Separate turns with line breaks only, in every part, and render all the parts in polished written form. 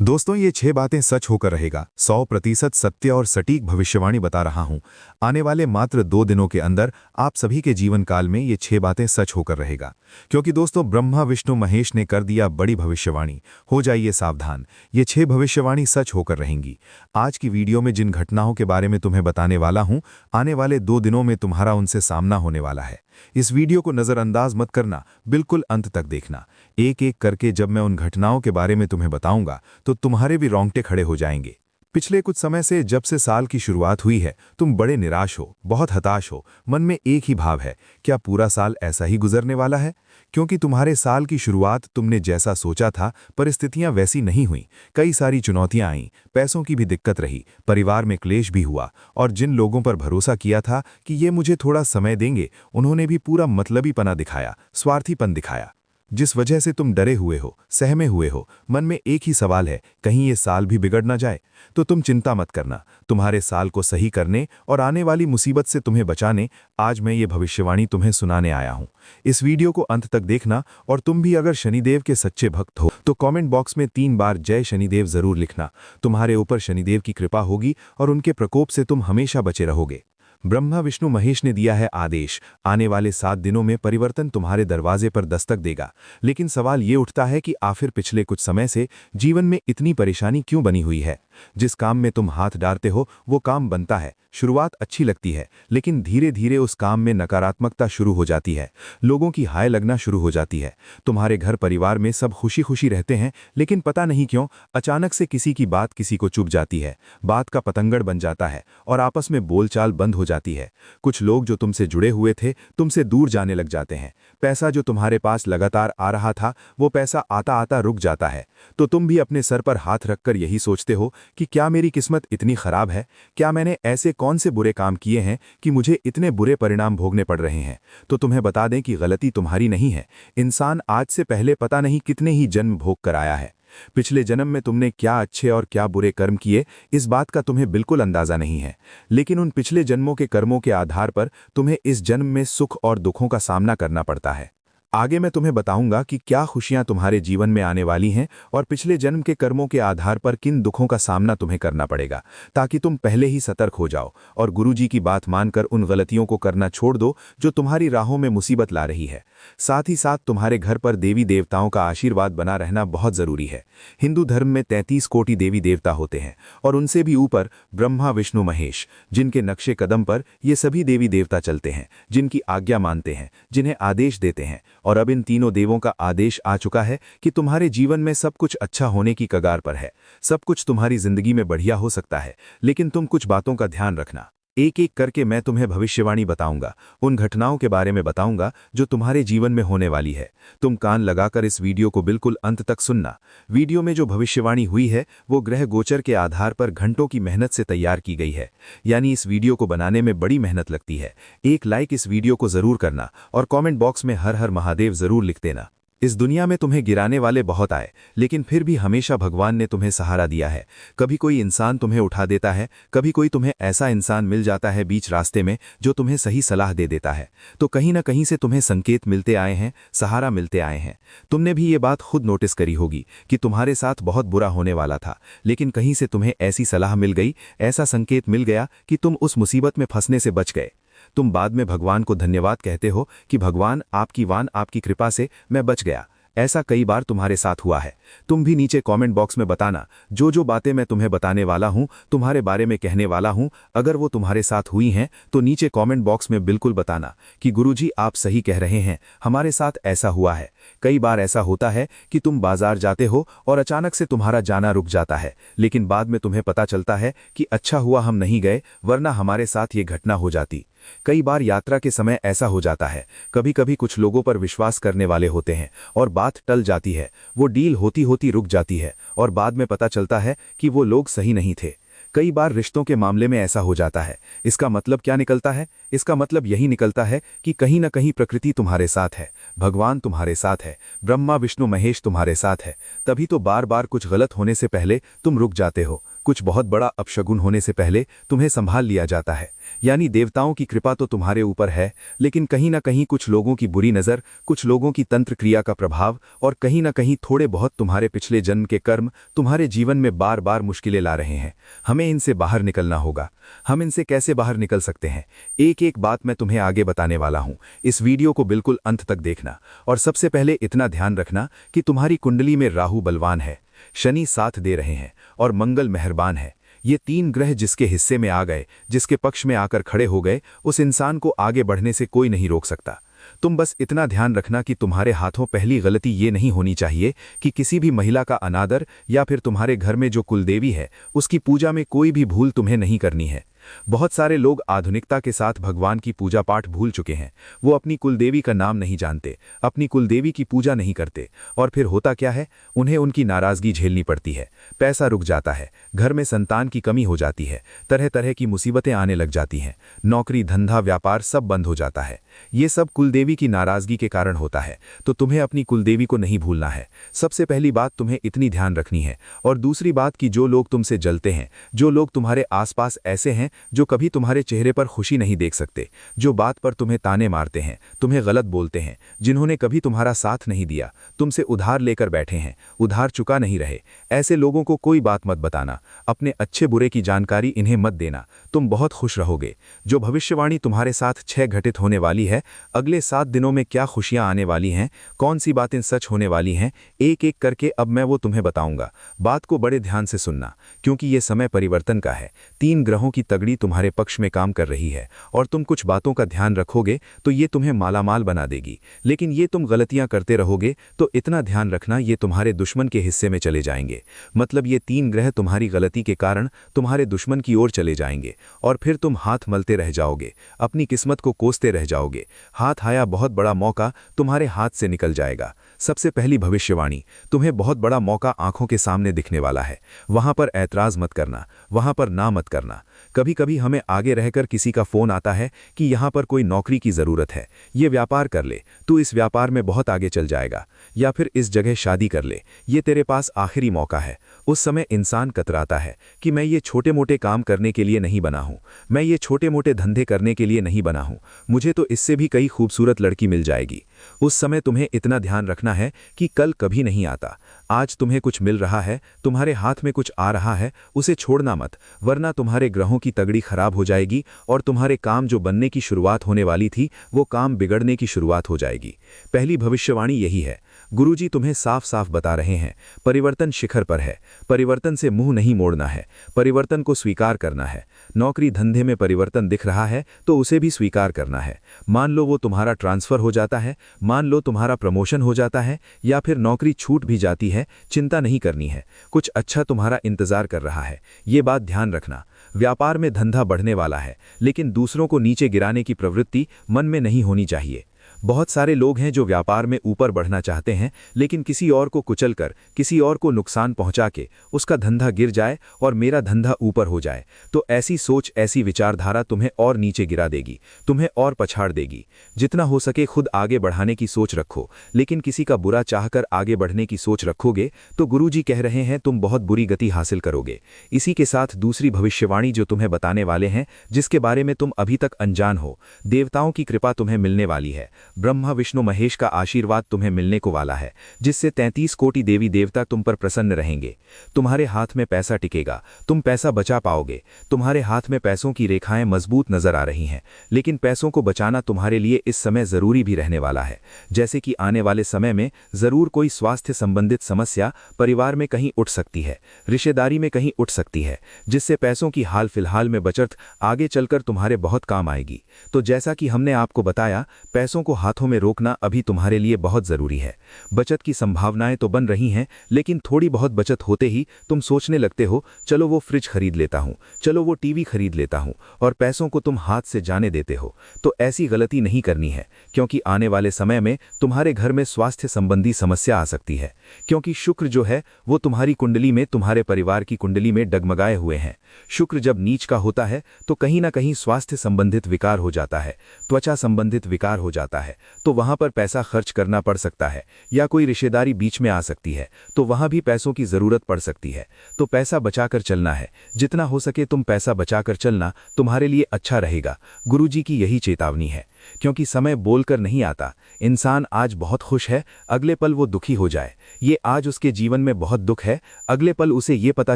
दोस्तों, ये 6 बातें सच होकर रहेगा। 100% सत्य और सटीक भविष्यवाणी बता रहा हूं। आने वाले मात्र 2 दिनों के अंदर आप सभी के जीवन काल में ये 6 बातें सच होकर रहेगा। क्योंकि दोस्तों, ब्रह्मा विष्णु महेश ने कर दिया बड़ी भविष्यवाणी। हो जाइए सावधान, ये 6 भविष्यवाणी सच होकर रहेंगी। आज की वीडियो में जिन घटनाओं के बारे में तुम्हें बताने वाला हूं, आने वाले 2 दिनों में तुम्हारा उनसे सामना होने वाला है। इस वीडियो को नजरअंदाज मत करना, बिल्कुल अंत तक देखना। एक एक करके जब मैं उन घटनाओं के बारे में तुम्हें बताऊंगा तो तुम्हारे भी रोंगटे खड़े हो जाएंगे। पिछले कुछ समय से जब से साल की शुरुआत हुई है, तुम बड़े निराश हो, बहुत हताश हो। मन में एक ही भाव है, क्या पूरा साल ऐसा ही गुजरने वाला है? क्योंकि तुम्हारे साल की शुरुआत तुमने जैसा सोचा था, परिस्थितियां वैसी नहीं हुई। कई सारी चुनौतियां आईं, पैसों की भी दिक्कत रही, परिवार में क्लेश भी हुआ, और जिन लोगों पर भरोसा किया था कि ये मुझे थोड़ा समय देंगे, उन्होंने भी पूरा मतलबीपना दिखाया, स्वार्थीपन दिखाया। जिस वजह से तुम डरे हुए हो, सहमे हुए हो, मन में एक ही सवाल है, कहीं ये साल भी बिगड़ ना जाए। तो तुम चिंता मत करना, तुम्हारे साल को सही करने और आने वाली मुसीबत से तुम्हें बचाने आज मैं ये भविष्यवाणी तुम्हें सुनाने आया हूं। इस वीडियो को अंत तक देखना, और तुम भी अगर शनिदेव के सच्चे भक्त हो तो कमेंट बॉक्स में 3 बार जय शनिदेव जरूर लिखना। तुम्हारे ऊपर शनिदेव की कृपा होगी और उनके प्रकोप से तुम हमेशा बचे रहोगे। ब्रह्मा विष्णु महेश ने दिया है आदेश, आने वाले 7 दिनों में परिवर्तन तुम्हारे दरवाजे पर दस्तक देगा। लेकिन सवाल ये उठता है कि आखिर पिछले कुछ समय से जीवन में इतनी परेशानी क्यों बनी हुई है? जिस काम में तुम हाथ डालते हो वो काम बनता है, शुरुआत अच्छी लगती है, लेकिन धीरे धीरे उस काम में नकारात्मकता शुरू हो जाती है। लोगों की हाय लगना शुरू हो जाती है। तुम्हारे घर परिवार में सब खुशी खुशी रहते हैं, लेकिन पता नहीं क्यों अचानक से किसी की बात किसी को चुभ जाती है, बात का पतंगड़ बन जाता है और आपस में बोलचाल बंद हो जाती है। कुछ लोग जो तुमसे जुड़े हुए थे, तुमसे दूर जाने लग जाते हैं। पैसा जो तुम्हारे पास लगातार आ रहा था, वो पैसा आता आता रुक जाता है। तो तुम भी अपने सर पर हाथ रखकर यही सोचते हो कि क्या मेरी किस्मत इतनी खराब है? क्या मैंने ऐसे कौन से बुरे काम किए हैं कि मुझे इतने बुरे परिणाम भोगने पड़ रहे हैं? तो तुम्हें बता दें कि गलती तुम्हारी नहीं है। इंसान आज से पहले पता नहीं कितने ही जन्म भोग कर आया है। पिछले जन्म में तुमने क्या अच्छे और क्या बुरे कर्म किए, इस बात का तुम्हें बिल्कुल अंदाजा नहीं है। लेकिन उन पिछले जन्मों के कर्मों के आधार पर तुम्हें इस जन्म में सुख और दुखों का सामना करना पड़ता है। आगे मैं तुम्हें बताऊंगा कि क्या खुशियां तुम्हारे जीवन में आने वाली हैं और पिछले जन्म के कर्मों के आधार पर किन दुखों का सामना तुम्हें करना पड़ेगा, ताकि तुम पहले ही सतर्क हो जाओ और गुरुजी की बात मानकर उन गलतियों को करना छोड़ दो जो तुम्हारी राहों में मुसीबत ला रही है। साथ ही साथ तुम्हारे घर पर देवी देवताओं का आशीर्वाद बना रहना बहुत जरूरी है। हिंदू धर्म में 33 कोटि देवी देवता होते हैं और उनसे भी ऊपर ब्रह्मा विष्णु महेश, जिनके नक्शे कदम पर ये सभी देवी देवता चलते हैं, जिनकी आज्ञा मानते हैं, जिन्हें आदेश देते हैं। और अब इन तीनों देवों का आदेश आ चुका है कि तुम्हारे जीवन में सब कुछ अच्छा होने की कगार पर है। सब कुछ तुम्हारी जिंदगी में बढ़िया हो सकता है, लेकिन तुम कुछ बातों का ध्यान रखना। एक एक करके मैं तुम्हें भविष्यवाणी बताऊंगा, उन घटनाओं के बारे में बताऊंगा जो तुम्हारे जीवन में होने वाली है। तुम कान लगाकर इस वीडियो को बिल्कुल अंत तक सुनना। वीडियो में जो भविष्यवाणी हुई है वो ग्रह गोचर के आधार पर घंटों की मेहनत से तैयार की गई है, यानी इस वीडियो को बनाने में बड़ी मेहनत लगती है। एक लाइक इस वीडियो को जरूर करना और कॉमेंट बॉक्स में हर हर महादेव जरूर लिख देना। इस दुनिया में तुम्हें गिराने वाले बहुत आए, लेकिन फिर भी हमेशा भगवान ने तुम्हें सहारा दिया है। कभी कोई इंसान तुम्हें उठा देता है, कभी कोई तुम्हें ऐसा इंसान मिल जाता है बीच रास्ते में जो तुम्हें सही सलाह दे देता है। तो कहीं ना कहीं से तुम्हें संकेत मिलते आए हैं, सहारा मिलते आए हैं। तुमने भी ये बात खुद नोटिस करी होगी कि तुम्हारे साथ बहुत बुरा होने वाला था, लेकिन कहीं से तुम्हें ऐसी सलाह मिल गई, ऐसा संकेत मिल गया कि तुम उस मुसीबत में फंसने से बच गए। तुम बाद में भगवान को धन्यवाद कहते हो कि भगवान आपकी कृपा से मैं बच गया। ऐसा कई बार तुम्हारे साथ हुआ है। तुम भी नीचे कमेंट बॉक्स में बताना, जो बातें मैं तुम्हें बताने वाला हूं, तुम्हारे बारे में कहने वाला हूं, अगर वो तुम्हारे साथ हुई हैं तो नीचे कमेंट बॉक्स में बिल्कुल बताना कि गुरुजी आप सही कह रहे हैं, हमारे साथ ऐसा हुआ है। कई बार ऐसा होता है कि तुम बाजार जाते हो और अचानक से तुम्हारा जाना रुक जाता है, लेकिन बाद में तुम्हें पता चलता है कि अच्छा हुआ हम नहीं गए, वरना हमारे साथ ये घटना हो जाती। कई बार यात्रा के समय ऐसा हो जाता है। कभी कभी कुछ लोगों पर विश्वास करने वाले होते हैं और बात टल जाती है, वो डील होती होती रुक जाती है और बाद में पता चलता है कि वो लोग सही नहीं थे। कई बार रिश्तों के मामले में ऐसा हो जाता है। इसका मतलब क्या निकलता है? इसका मतलब यही निकलता है कि कहीं ना कहीं प्रकृति तुम्हारे साथ है, भगवान तुम्हारे साथ है, ब्रह्मा विष्णु महेश तुम्हारे साथ है। तभी तो बार बार कुछ गलत होने से पहले तुम रुक जाते हो, कुछ बहुत बड़ा अपशगुन होने से पहले तुम्हें संभाल लिया जाता है। यानी देवताओं की कृपा तो तुम्हारे ऊपर है, लेकिन कहीं ना कहीं कुछ लोगों की बुरी नज़र, कुछ लोगों की तंत्र क्रिया का प्रभाव और कहीं ना कहीं थोड़े बहुत तुम्हारे पिछले जन्म के कर्म तुम्हारे जीवन में बार बार मुश्किलें ला रहे हैं। हमें इनसे बाहर निकलना होगा। हम इनसे कैसे बाहर निकल सकते हैं, एक एक बात मैं तुम्हें आगे बताने वाला हूं। इस वीडियो को बिल्कुल अंत तक देखना और सबसे पहले इतना ध्यान रखना कि तुम्हारी कुंडली में राहु बलवान है, शनि साथ दे रहे हैं और मंगल मेहरबान है। ये तीन ग्रह जिसके हिस्से में आ गए, जिसके पक्ष में आकर खड़े हो गए, उस इंसान को आगे बढ़ने से कोई नहीं रोक सकता। तुम बस इतना ध्यान रखना कि तुम्हारे हाथों पहली गलती ये नहीं होनी चाहिए कि किसी भी महिला का अनादर या फिर तुम्हारे घर में जो कुलदेवी है उसकी पूजा में कोई भी भूल तुम्हें नहीं करनी है। बहुत सारे लोग आधुनिकता के साथ भगवान की पूजा पाठ भूल चुके हैं। वो अपनी कुलदेवी का नाम नहीं जानते, अपनी कुलदेवी की पूजा नहीं करते और फिर होता क्या है, उन्हें उनकी नाराजगी झेलनी पड़ती है, पैसा रुक जाता है, घर में संतान की कमी हो जाती है, तरह तरह की मुसीबतें आने लग जाती हैं, नौकरी धंधा व्यापार सब बंद हो जाता है। ये सब कुलदेवी की नाराजगी के कारण होता है। तो तुम्हें अपनी कुलदेवी को नहीं भूलना है। सबसे पहली बात तुम्हें इतनी ध्यान रखनी है। और दूसरी बात कि जो लोग तुमसे जलते हैं, जो लोग तुम्हारे आसपास ऐसे हैं जो कभी तुम्हारे चेहरे पर खुशी नहीं देख सकते, जो बात पर तुम्हें ताने मारते हैं, तुम्हें गलत बोलते हैं, जिन्होंने कभी तुम्हारा साथ नहीं दिया, तुमसे उधार लेकर बैठे हैं, उधार चुका नहीं रहे, ऐसे लोगों को कोई बात मत बताना। अपने अच्छे बुरे की जानकारी इन्हें मत देना। तुम बहुत खुश रहोगे। जो भविष्यवाणी तुम्हारे साथ 6 घटित होने वाली है, अगले 7 दिनों में क्या खुशियां आने वाली हैं, कौन सी बातें सच होने वाली हैं, एक एक करके अब मैं वो तुम्हें बताऊंगा। बात को बड़े ध्यान से सुनना, क्योंकि ये समय परिवर्तन का है। 3 ग्रहों की तगड़ी तुम्हारे पक्ष में काम कर रही है और तुम कुछ बातों का ध्यान रखोगे तो ये तुम्हें मालामाल बना देगी। लेकिन ये तुम गलतियां करते रहोगे तो इतना ध्यान रखना, ये तुम्हारे दुश्मन के हिस्से में चले जाएंगे। मतलब ये 3 ग्रह तुम्हारी गलती के कारण तुम्हारे दुश्मन की ओर चले जाएंगे और फिर तुम हाथ मलते रह जाओगे, अपनी किस्मत को कोसते रह जाओगे। हाथ आया बहुत बड़ा मौका तुम्हारे हाथ से निकल जाएगा। सबसे पहली भविष्यवाणी, तुम्हें बहुत बड़ा मौका आंखों के सामने दिखने वाला है। वहां पर ऐतराज मत करना, वहां पर ना मत करना। कभी कभी हमें आगे रहकर किसी का फोन आता है कि यहाँ पर कोई नौकरी की ज़रूरत है, ये व्यापार कर ले, तू इस व्यापार में बहुत आगे चल जाएगा, या फिर इस जगह शादी कर ले, ये तेरे पास आखिरी मौका है। उस समय इंसान कतराता है कि मैं ये छोटे मोटे काम करने के लिए नहीं बना हूँ, मैं ये छोटे मोटे धंधे करने के लिए नहीं बना हूँ, मुझे तो इससे भी कई खूबसूरत लड़की मिल जाएगी। उस समय तुम्हें इतना ध्यान रखना है कि कल कभी नहीं आता। आज तुम्हें कुछ मिल रहा है, तुम्हारे हाथ में कुछ आ रहा है, उसे छोड़ना मत, वरना तुम्हारे ग्रहों की तगड़ी खराब हो जाएगी और तुम्हारे काम जो बनने की शुरुआत होने वाली थी वो काम बिगड़ने की शुरुआत हो जाएगी। पहली भविष्यवाणी यही है। गुरुजी तुम्हें साफ साफ बता रहे हैं, परिवर्तन शिखर पर है, परिवर्तन से मुंह नहीं मोड़ना है, परिवर्तन को स्वीकार करना है। नौकरी धंधे में परिवर्तन दिख रहा है तो उसे भी स्वीकार करना है। मान लो वो तुम्हारा ट्रांसफर हो जाता है, मान लो तुम्हारा प्रमोशन हो जाता है, या फिर नौकरी छूट भी जाती है, चिंता नहीं करनी है, कुछ अच्छा तुम्हारा इंतजार कर रहा है। ये बात ध्यान रखना। व्यापार में धंधा बढ़ने वाला है, लेकिन दूसरों को नीचे गिराने की प्रवृत्ति मन में नहीं होनी चाहिए। बहुत सारे लोग हैं जो व्यापार में ऊपर बढ़ना चाहते हैं, लेकिन किसी और को कुचलकर, किसी और को नुकसान पहुंचा के उसका धंधा गिर जाए और मेरा धंधा ऊपर हो जाए, तो ऐसी सोच, ऐसी विचारधारा तुम्हें और नीचे गिरा देगी, तुम्हें और पछाड़ देगी। जितना हो सके खुद आगे बढ़ाने की सोच रखो, लेकिन किसी का बुरा चाहकर आगे बढ़ने की सोच रखोगे तो गुरुजी कह रहे हैं तुम बहुत बुरी गति हासिल करोगे। इसी के साथ दूसरी भविष्यवाणी जो तुम्हें बताने वाले हैं, जिसके बारे में तुम अभी तक अनजान हो, देवताओं की कृपा तुम्हें मिलने वाली है। ब्रह्मा विष्णु महेश का आशीर्वाद तुम्हें मिलने को वाला है, जिससे 33 कोटि देवी देवता तुम पर प्रसन्न रहेंगे। तुम्हारे हाथ में पैसा टिकेगा, तुम पैसा बचा पाओगे। तुम्हारे हाथ में पैसों की रेखाएं मजबूत नजर आ रही हैं, लेकिन पैसों को बचाना तुम्हारे लिए इस समय जरूरी भी रहने वाला है। जैसे कि आने वाले समय में जरूर कोई स्वास्थ्य संबंधित समस्या परिवार में कहीं उठ सकती है, रिश्तेदारी में कहीं उठ सकती है, जिससे पैसों की हाल फिलहाल में बचत आगे चलकर तुम्हारे बहुत काम आएगी। तो जैसा कि हमने आपको बताया, पैसों को हाथों में रोकना अभी तुम्हारे लिए बहुत जरूरी है। बचत की संभावनाएं तो बन रही हैं, लेकिन थोड़ी बहुत बचत होते ही तुम सोचने लगते हो चलो वो फ्रिज खरीद लेता हूं, चलो वो टीवी खरीद लेता हूं, और पैसों को तुम हाथ से जाने देते हो। तो ऐसी गलती नहीं करनी है, क्योंकि आने वाले समय में तुम्हारे घर में स्वास्थ्य संबंधी समस्या आ सकती है, क्योंकि शुक्र जो है वो तुम्हारी कुंडली में, तुम्हारे परिवार की कुंडली में डगमगाए हुए हैं। शुक्र जब नीच का होता है तो कहीं ना कहीं स्वास्थ्य संबंधित विकार हो जाता है, त्वचा संबंधित विकार हो जाता है, है तो वहां पर पैसा खर्च करना पड़ सकता है, या कोई रिश्तेदारी बीच में आ सकती है तो वहां भी पैसों की ज़रूरत पड़ सकती है। तो पैसा बचाकर चलना है, जितना हो सके तुम पैसा बचाकर चलना, तुम्हारे लिए अच्छा रहेगा। गुरुजी की यही चेतावनी है, क्योंकि समय बोलकर नहीं आता। इंसान आज बहुत खुश है, अगले पल वो दुखी हो जाए। ये आज उसके जीवन में बहुत दुख है, अगले पल उसे ये पता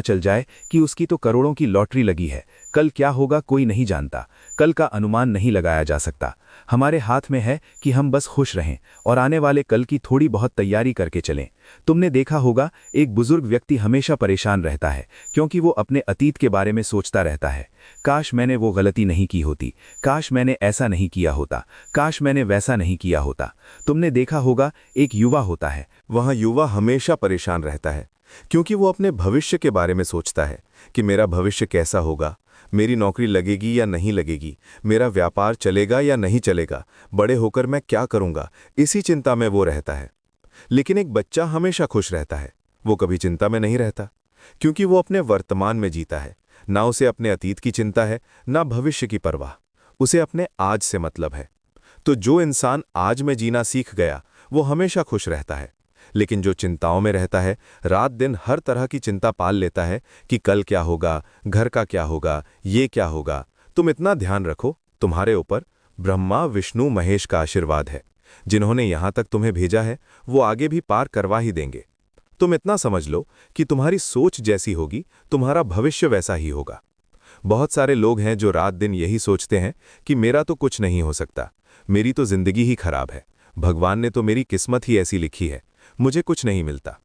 चल जाए कि उसकी तो करोड़ों की लॉटरी लगी है। कल क्या होगा कोई नहीं जानता, कल का अनुमान नहीं लगाया जा सकता। हमारे हाथ में है कि हम बस खुश रहें और आने वाले कल की थोड़ी बहुत तैयारी करके चलें। तुमने देखा होगा, एक बुजुर्ग व्यक्ति हमेशा परेशान रहता है क्योंकि वो अपने अतीत के बारे में सोचता रहता है। काश मैंने वो गलती नहीं की होती, काश मैंने ऐसा नहीं किया होता, काश मैंने वैसा नहीं किया होता। तुमने देखा होगा, एक युवा होता है,
वहाँ युवा हमेशा परेशान रहता है क्योंकि वो अपने भविष्य के बारे में सोचता है कि मेरा भविष्य कैसा होगा, मेरी नौकरी लगेगी या नहीं लगेगी, मेरा व्यापार चलेगा या नहीं चलेगा, बड़े होकर मैं क्या करूंगा। इसी चिंता में वो रहता है। लेकिन एक बच्चा हमेशा खुश रहता है, वो कभी चिंता में नहीं रहता क्योंकि वो अपने वर्तमान में जीता है। ना उसे अपने अतीत की चिंता है, ना भविष्य की परवाह, उसे अपने आज से मतलब है। तो जो इंसान आज में जीना सीख गया वो हमेशा खुश रहता है। लेकिन जो चिंताओं में रहता है, रात दिन हर तरह की चिंता पाल लेता है कि कल क्या होगा, घर का क्या होगा, ये क्या होगा। तुम इतना ध्यान रखो, तुम्हारे ऊपर ब्रह्मा विष्णु महेश का आशीर्वाद है। जिन्होंने यहां तक तुम्हें भेजा है वो आगे भी पार करवा ही देंगे। तुम इतना समझ लो कि तुम्हारी सोच जैसी होगी, तुम्हारा भविष्य वैसा ही होगा। बहुत सारे लोग हैं जो रात दिन यही सोचते हैं कि मेरा तो कुछ नहीं हो सकता, मेरी तो जिंदगी ही खराब है, भगवान ने तो मेरी किस्मत ही ऐसी लिखी है, मुझे कुछ नहीं मिलता।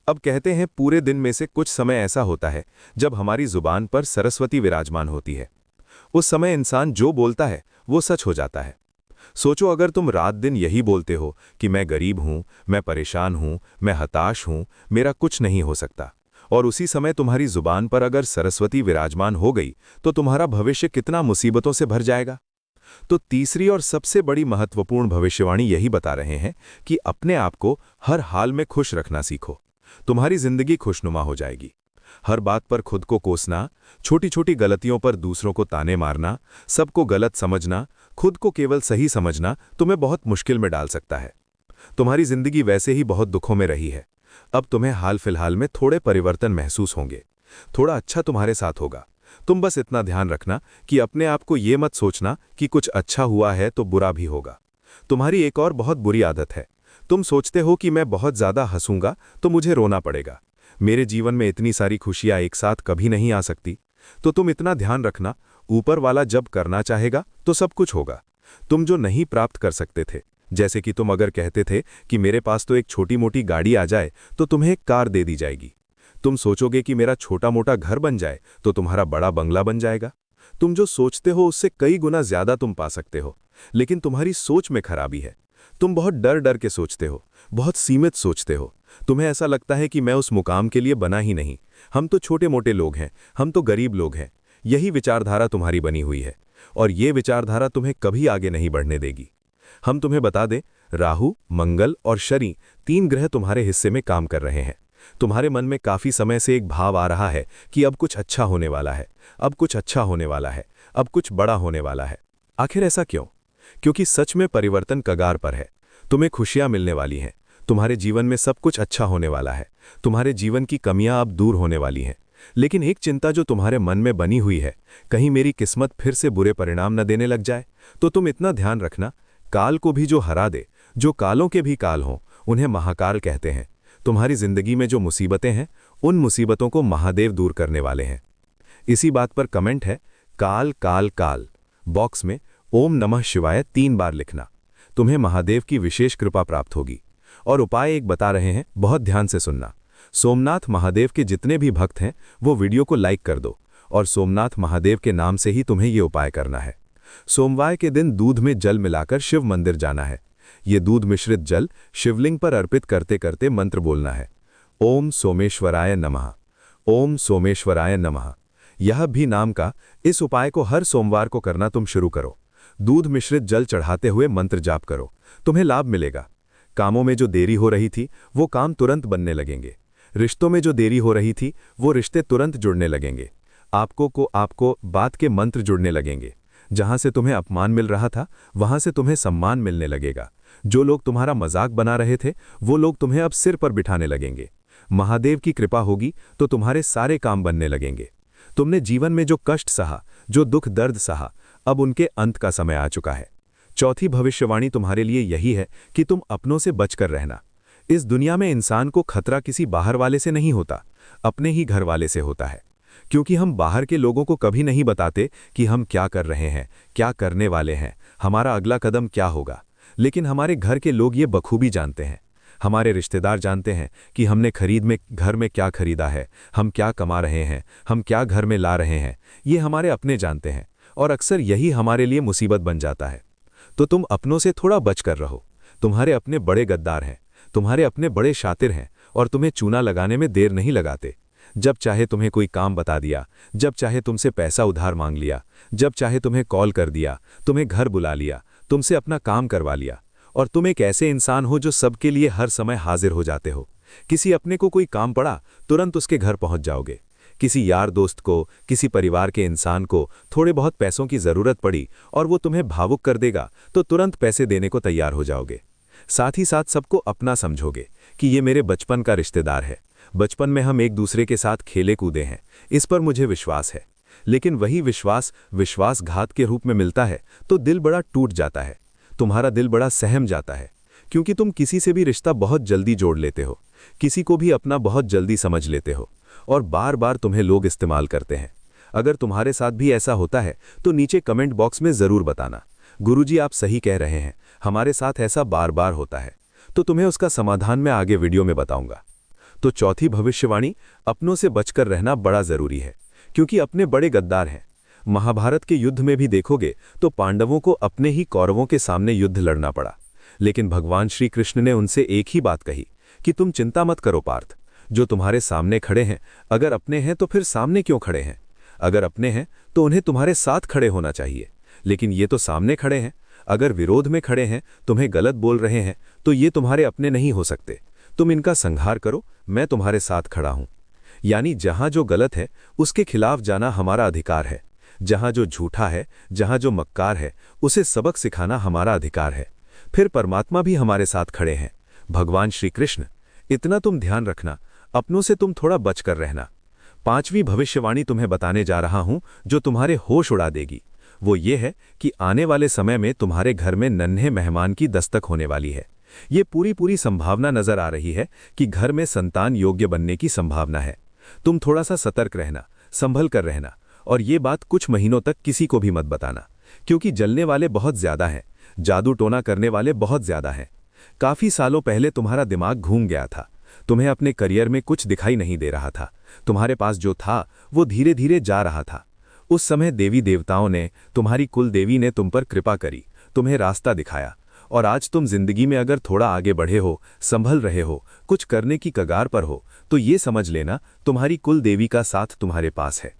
अब कहते हैं पूरे दिन में से कुछ समय ऐसा होता है जब हमारी जुबान पर सरस्वती विराजमान होती है। उस समय इंसान जो बोलता है वो सच हो जाता है। सोचो, अगर तुम रात दिन यही बोलते हो कि मैं गरीब हूं, मैं परेशान हूं, मैं हताश हूं, मेरा कुछ नहीं हो सकता, और उसी समय तुम्हारी जुबान पर अगर सरस्वती विराजमान हो गई तो तुम्हारा भविष्य कितना मुसीबतों से भर जाएगा। तो तीसरी और सबसे बड़ी महत्वपूर्ण भविष्यवाणी यही बता रहे हैं कि अपने आप को हर हाल में खुश रखना सीखो। तुम्हारी जिंदगी खुशनुमा हो जाएगी। हर बात पर खुद को कोसना, छोटी छोटी गलतियों पर दूसरों को ताने मारना, सबको गलत समझना, खुद को केवल सही समझना तुम्हें बहुत मुश्किल में डाल सकता है। तुम्हारी जिंदगी वैसे ही बहुत दुखों में रही है, अब तुम्हें हाल फिलहाल में थोड़े परिवर्तन महसूस होंगे, थोड़ा अच्छा तुम्हारे साथ होगा। तुम बस इतना ध्यान रखना कि अपने आप को ये मत सोचना कि कुछ अच्छा हुआ है तो बुरा भी होगा। तुम्हारी एक और बहुत बुरी आदत है, तुम सोचते हो कि मैं बहुत ज्यादा हंसूंगा तो मुझे रोना पड़ेगा, मेरे जीवन में इतनी सारी खुशियां एक साथ कभी नहीं आ सकती। तो तुम इतना ध्यान रखना, ऊपर वाला जब करना चाहेगा तो सब कुछ होगा। तुम जो नहीं प्राप्त कर सकते थे, जैसे कि तुम अगर कहते थे कि मेरे पास तो एक छोटी मोटी गाड़ी आ जाए तो तुम्हें एक कार दे दी जाएगी। तुम सोचोगे कि मेरा छोटा मोटा घर बन जाए तो तुम्हारा बड़ा बंगला बन जाएगा। तुम जो सोचते हो उससे कई गुना ज्यादा तुम पा सकते हो, लेकिन तुम्हारी सोच में खराबी है। तुम बहुत डर डर के सोचते हो, बहुत सीमित सोचते हो। तुम्हें ऐसा लगता है कि मैं उस मुकाम के लिए बना ही नहीं, हम तो छोटे मोटे लोग हैं, हम तो गरीब लोग हैं। यही विचारधारा तुम्हारी बनी हुई है, और ये विचारधारा तुम्हें कभी आगे नहीं बढ़ने देगी। हम तुम्हें बता दें, राहु, मंगल और शनि 3 ग्रह तुम्हारे हिस्से में काम कर रहे हैं। तुम्हारे मन में काफी समय से एक भाव आ रहा है कि अब कुछ अच्छा होने वाला है, अब कुछ अच्छा होने वाला है, अब कुछ बड़ा होने वाला है। आखिर ऐसा क्यों? क्योंकि सच में परिवर्तन कगार पर है। तुम्हें खुशियां मिलने वाली हैं, तुम्हारे जीवन में सब कुछ अच्छा होने वाला है, तुम्हारे जीवन की कमियां अब दूर होने वाली हैं। लेकिन एक चिंता जो तुम्हारे मन में बनी हुई है, कहीं मेरी किस्मत फिर से बुरे परिणाम न देने लग जाए। तो तुम इतना ध्यान रखना, काल को भी जो हरा दे, जो कालों के भी काल हों, उन्हें महाकाल कहते हैं। तुम्हारी जिंदगी में जो मुसीबतें हैं, उन मुसीबतों को महादेव दूर करने वाले हैं। इसी बात पर कमेंट है, काल काल काल, बॉक्स में ओम नमः शिवाय 3 बार लिखना। तुम्हें महादेव की विशेष कृपा प्राप्त होगी। और उपाय एक बता रहे हैं, बहुत ध्यान से सुनना। सोमनाथ महादेव के जितने भी भक्त हैं वो वीडियो को लाइक कर दो, और सोमनाथ महादेव के नाम से ही तुम्हें ये उपाय करना है। सोमवार के दिन दूध में जल मिलाकर शिव मंदिर जाना है। ये दूध मिश्रित जल शिवलिंग पर अर्पित करते करते मंत्र बोलना है, ओम सोमेश्वराय नमः, ओम सोमेश्वराय नमः। यह भी नाम का इस उपाय को हर सोमवार को करना तुम शुरू करो। दूध मिश्रित जल चढ़ाते हुए मंत्र जाप करो, तुम्हें लाभ मिलेगा। कामों में जो देरी हो रही थी वो काम तुरंत बनने लगेंगे। रिश्तों में जो देरी हो रही थी वो रिश्ते तुरंत जुड़ने लगेंगे। आपको बात के मंत्र जुड़ने लगेंगे।
जहां से तुम्हें अपमान मिल रहा था वहां से तुम्हें सम्मान मिलने लगेगा। जो लोग तुम्हारा मजाक बना रहे थे वो लोग तुम्हें अब सिर पर बिठाने लगेंगे। महादेव की कृपा होगी तो तुम्हारे सारे काम बनने लगेंगे। तुमने जीवन में जो कष्ट सहा, जो दुख दर्द सहा, अब उनके अंत का समय आ चुका है। चौथी भविष्यवाणी तुम्हारे लिए यही है कि तुम अपनों से बचकर रहना। इस दुनिया में इंसान को खतरा किसी बाहर वाले से नहीं होता, अपने ही घर वाले से होता है। क्योंकि हम बाहर के लोगों को कभी नहीं बताते कि हम क्या कर रहे हैं, क्या करने वाले हैं, हमारा अगला कदम क्या होगा। लेकिन हमारे घर के लोग ये बखूबी जानते हैं। हमारे रिश्तेदार जानते हैं कि हमने घर में क्या खरीदा है, हम क्या कमा रहे हैं, हम क्या घर में ला रहे हैं। ये हमारे अपने जानते हैं और अक्सर यही हमारे लिए मुसीबत बन जाता है। तो तुम अपनों से थोड़ा बचकर रहो। तुम्हारे अपने बड़े गद्दार हैं, तुम्हारे अपने बड़े शातिर हैं और तुम्हें चूना लगाने में देर नहीं लगाते। जब चाहे तुम्हें कोई काम बता दिया, जब चाहे तुमसे पैसा उधार मांग लिया, जब चाहे तुम्हें कॉल कर दिया, तुम्हें घर बुला लिया, तुमसे अपना काम करवा लिया। और तुम एक ऐसे इंसान हो जो सबके लिए हर समय हाजिर हो जाते हो। किसी अपने को कोई काम पड़ा तुरंत उसके घर पहुंच जाओगे। किसी यार दोस्त को, किसी परिवार के इंसान को थोड़े बहुत पैसों की जरूरत पड़ी और वो तुम्हें भावुक कर देगा तो तुरंत पैसे देने को तैयार हो जाओगे। साथ ही साथ सबको अपना समझोगे कि ये मेरे बचपन का रिश्तेदार है, बचपन में हम एक दूसरे के साथ खेले कूदे हैं, इस पर मुझे विश्वास है। लेकिन वही विश्वासघात के रूप में मिलता है तो दिल बड़ा टूट जाता है, तुम्हारा दिल बड़ा सहम जाता है। क्योंकि तुम किसी से भी रिश्ता बहुत जल्दी जोड़ लेते हो, किसी को भी अपना बहुत जल्दी समझ लेते हो और बार बार तुम्हें लोग इस्तेमाल करते हैं। अगर तुम्हारे साथ भी ऐसा होता है तो नीचे कमेंट बॉक्स में ज़रूर बताना, गुरुजी आप सही कह रहे हैं, हमारे साथ ऐसा बार बार होता है। तो तुम्हें उसका समाधान मैं आगे वीडियो में बताऊंगा। तो चौथी भविष्यवाणी, अपनों से बचकर रहना बड़ा जरूरी है, क्योंकि अपने बड़े गद्दार हैं। महाभारत के युद्ध में भी देखोगे तो पांडवों को अपने ही कौरवों के सामने युद्ध लड़ना पड़ा, लेकिन भगवान श्री कृष्ण ने उनसे एक ही बात कही कि तुम चिंता मत करो पार्थ, जो तुम्हारे सामने खड़े हैं अगर अपने हैं तो फिर सामने क्यों खड़े हैं? अगर अपने हैं तो उन्हें तुम्हारे साथ खड़े होना चाहिए, लेकिन ये तो सामने खड़े हैं। अगर विरोध में खड़े हैं, तुम्हें गलत बोल रहे हैं, तो ये तुम्हारे अपने नहीं हो सकते। तुम इनका संहार करो, मैं तुम्हारे साथ खड़ा हूं। यानी जहां जो गलत है उसके खिलाफ जाना हमारा अधिकार है, जहां जो झूठा है, जहां जो मक्कार है, उसे सबक सिखाना हमारा अधिकार है। फिर परमात्मा भी हमारे साथ खड़े हैं, भगवान श्री कृष्ण। इतना तुम ध्यान रखना, अपनों से तुम थोड़ा बचकर रहना। पांचवी भविष्यवाणी तुम्हें बताने जा रहा हूं जो तुम्हारे होश उड़ा देगी। वो ये है कि आने वाले समय में तुम्हारे घर में नन्हे मेहमान की दस्तक होने वाली है। ये पूरी संभावना नजर आ रही है कि घर में संतान योग्य बनने की संभावना है। तुम थोड़ा सा सतर्क रहना, संभल कर रहना, और ये बात कुछ महीनों तक किसी को भी मत बताना, क्योंकि जलने वाले बहुत ज्यादा हैं, जादू टोना करने वाले बहुत ज्यादा हैं। काफी सालों पहले तुम्हारा दिमाग घूम गया था, तुम्हें अपने करियर में कुछ दिखाई नहीं दे रहा था, तुम्हारे पास जो था वो धीरे धीरे जा रहा था। उस समय देवी देवताओं ने, तुम्हारी कुल देवी ने तुम पर कृपा करी, तुम्हें रास्ता दिखाया, और आज तुम जिंदगी में अगर थोड़ा आगे बढ़े हो, संभल रहे हो, कुछ करने की कगार पर हो, तो ये समझ लेना तुम्हारी कुल देवी का साथ तुम्हारे पास है।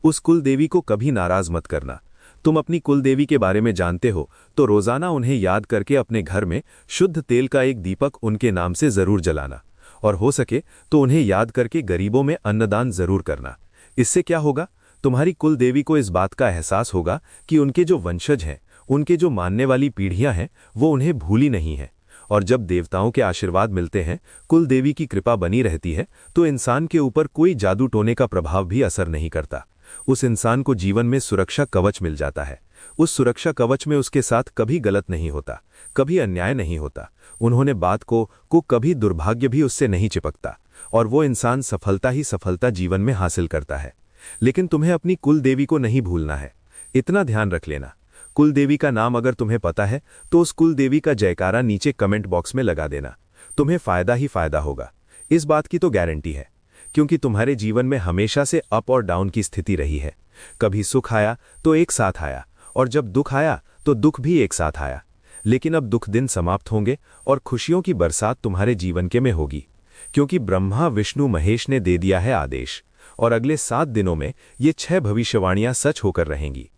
उस कुल देवी को कभी नाराज मत करना। तुम अपनी कुल देवी के बारे में जानते हो तो रोजाना उन्हें याद करके अपने घर में शुद्ध तेल का एक दीपक उनके नाम से जरूर जलाना, और हो सके तो उन्हें याद करके गरीबों में अन्नदान जरूर करना। इससे क्या होगा, तुम्हारी कुल देवी को इस बात का एहसास होगा कि उनके जो वंशज हैं, उनके जो मानने वाली पीढ़ियां हैं, वो उन्हें भूली नहीं है। और जब देवताओं के आशीर्वाद मिलते हैं, कुल देवी की कृपा बनी रहती है, तो इंसान के ऊपर कोई जादू टोने का प्रभाव भी असर नहीं करता। उस इंसान को जीवन में सुरक्षा कवच मिल जाता है। उस सुरक्षा कवच में उसके साथ कभी गलत नहीं होता, कभी अन्याय नहीं होता, उन्होंने बात को कभी दुर्भाग्य भी उससे नहीं चिपकता, और वो इंसान सफलता ही सफलता जीवन में हासिल करता है। लेकिन तुम्हें अपनी कुल देवी को नहीं भूलना है, इतना ध्यान रख लेना। कुल देवी का नाम अगर तुम्हें पता है तो उस कुल देवी का जयकारा नीचे कमेंट बॉक्स में लगा देना, तुम्हें फायदा ही फायदा होगा। इस बात की तो गारंटी है, क्योंकि तुम्हारे जीवन में हमेशा से अप और डाउन की स्थिति रही है। कभी सुख आया तो एक साथ आया, और जब दुख आया तो दुख भी एक साथ आया। लेकिन अब दुख दिन समाप्त होंगे और खुशियों की बरसात तुम्हारे जीवन के में होगी, क्योंकि ब्रह्मा विष्णु महेश ने दे दिया है आदेश, और अगले 7 दिनों में ये 6 भविष्यवाणियां सच होकर रहेंगी।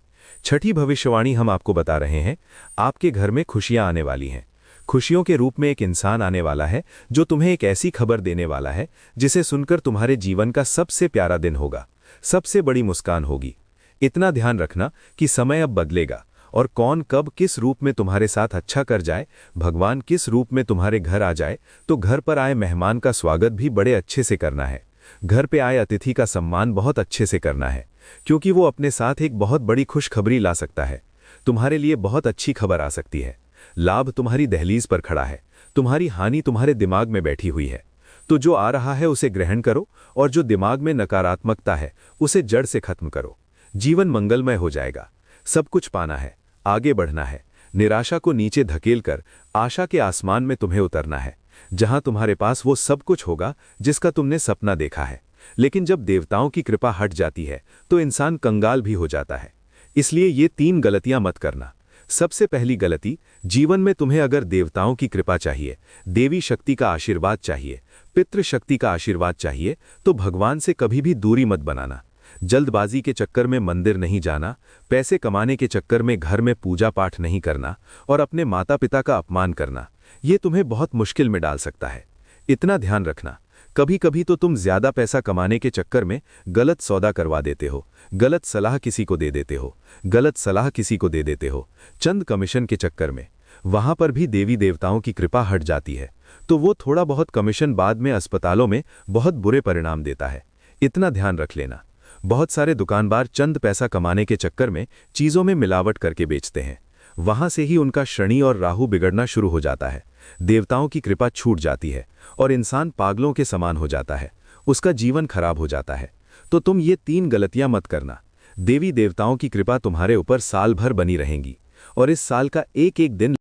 छठी भविष्यवाणी हम आपको बता रहे हैं, आपके घर में खुशियां आने वाली हैं। खुशियों के रूप में एक इंसान आने वाला है जो तुम्हें एक ऐसी खबर देने वाला है जिसे सुनकर तुम्हारे जीवन का सबसे प्यारा दिन होगा, सबसे बड़ी मुस्कान होगी।
इतना ध्यान रखना कि समय अब बदलेगा और कौन कब किस रूप में तुम्हारे साथ अच्छा कर जाए, भगवान किस रूप में तुम्हारे घर आ जाए, तो घर पर आए मेहमान का स्वागत भी बड़े अच्छे से करना है। घर पे आए अतिथि का सम्मान बहुत अच्छे से करना है, क्योंकि वो अपने साथ एक बहुत बड़ी खुशखबरी ला सकता है। तुम्हारे लिए बहुत अच्छी खबर आ सकती है। लाभ तुम्हारी दहलीज पर खड़ा है, तुम्हारी हानि तुम्हारे दिमाग में बैठी हुई है। तो जो आ रहा है उसे ग्रहण करो और जो दिमाग में नकारात्मकता है उसे जड़ से खत्म करो। जीवन मंगलमय हो जाएगा। सब कुछ पाना है, आगे बढ़ना है, निराशा को नीचे धकेलकर आशा के आसमान में तुम्हें उतरना है, जहां तुम्हारे पास वो सब कुछ होगा जिसका तुमने सपना देखा है। लेकिन जब देवताओं की कृपा हट जाती है तो इंसान कंगाल भी हो जाता है। इसलिए ये 3 गलतियां मत करना। सबसे पहली गलती, जीवन में तुम्हें अगर देवताओं की कृपा चाहिए, देवी शक्ति का आशीर्वाद चाहिए, पितृ शक्ति का आशीर्वाद चाहिए, तो भगवान से कभी भी दूरी मत बनाना। जल्दबाजी के चक्कर में मंदिर नहीं जाना, पैसे कमाने के चक्कर में घर में पूजा पाठ नहीं करना और अपने माता पिता का अपमान करना, ये तुम्हें बहुत मुश्किल में डाल सकता है। इतना ध्यान रखना, कभी कभी तो तुम ज्यादा पैसा कमाने के चक्कर में गलत सौदा करवा देते हो, गलत सलाह किसी को दे देते हो, गलत सलाह किसी को दे देते हो, चंद कमीशन के चक्कर में। वहां पर भी देवी देवताओं की कृपा हट जाती है तो वो थोड़ा बहुत कमीशन बाद में अस्पतालों में बहुत बुरे परिणाम देता है। इतना ध्यान रख लेना। बहुत सारे दुकानदार चंद पैसा कमाने के चक्कर में चीजों में मिलावट करके बेचते हैं। वहां से ही उनका शनि और राहु बिगड़ना शुरू हो जाता है। देवताओं की कृपा छूट जाती है और इंसान पागलों के समान हो जाता है, उसका जीवन खराब हो जाता है। तो तुम ये 3 गलतियां मत करना। देवी देवताओं की कृपा तुम्हारे ऊपर साल भर बनी रहेंगी और इस साल का एक एक दिन